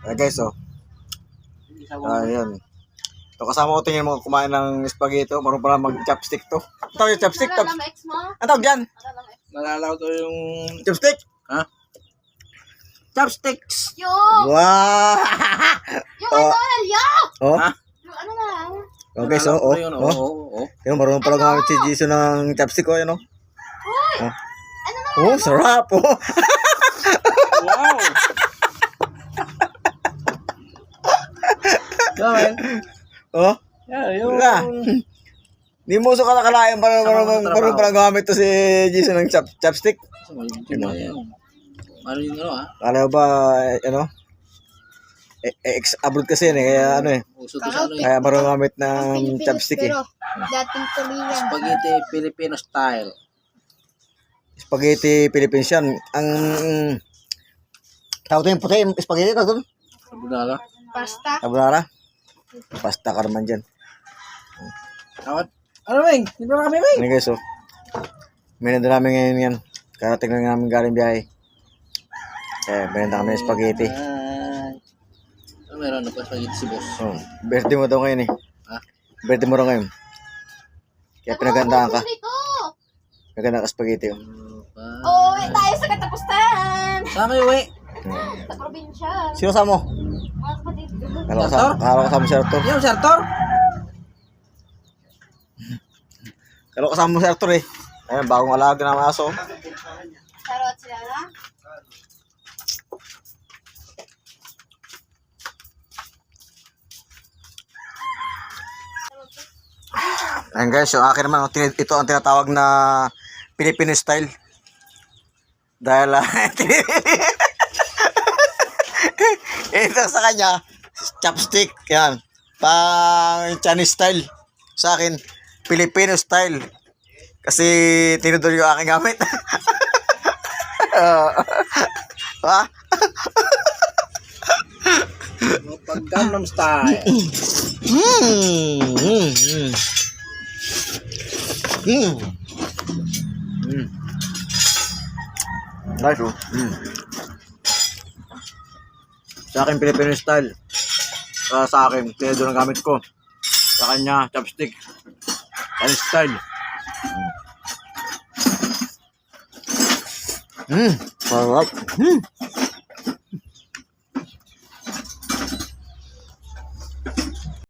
Guys, oh. Ayan. Ito kasama ko tingin mga kumain ng spaghetti. Marunong pala mag-chopstick to. Ano tawag yung chopstick? Nalala mo ex mo? Ano tawag yan? Nalala ko yung... Chopstick? Ha? Chopsticks! Yung! Wow! Yung ano, Nelyo! Oh? Ha? Yung ano lang. Okay, so, oh. Yun, Oh. oo. Yung marunong pala gumamit si Jisoo ng chopstick ko, yun, oh. Hoy! Oh. Ano na? Oh, sarap, oh. Wow! Gawin. Oh, Yeah, yung... wala. Hindi mo so kalakalayan parang pala gumamit to si Jisoo ng chopstick. Ano yung ano ha? Kala ba, ano? Ex-abroad kasi yun, kaya ano eh. Uso to sa ano eh. Kaya marunong gumamit ng chopstick eh. Pero, dating tulingan. Spaghetti Filipino style. Spaghetti Philippines yan. Ang tawag yung puti, yung spaghetti tawag doon. Sabunala. Pasta. Carbonara. Pasta ka naman dyan. Tawad. Ano Weng? Hindi ba kami Weng? Ano guys, oh. Minanda namin ngayon yan. Karating lang namin galing biyahe. Minanda kami ng spaghetti. Ano meron na pa spaghetti si boss? Oh, birthday mo daw ngayon eh. Ha? Birthday mo daw ngayon. Kaya pinagandaan ka. Dito. Naganda ka spaghetti, oh. Oo, tayo sa katapusan. Saan kayo Weng? Sa probinsya. Sino sa mo? Mga kapatid. Kala ko sa mo si Arthur. Yung si Arthur? Kala ko sa mo si Arthur eh. Ayun, bagong alaga ng aso. Charot sila na. Ayun guys, yung akin naman, ito ang tinatawag na Filipino style. Dahil ito sa kanya, chopstick, yan. Pang Chinese style. Sa akin, Filipino style. Kasi tinudol yung aking gamit. Ha? Pag Gangnam style. Nice, oh. Sa akin, Filipino style. Sa akin, tinudol ang gamit ko. Sa kanya, chopstick. Chinese style. Sarap.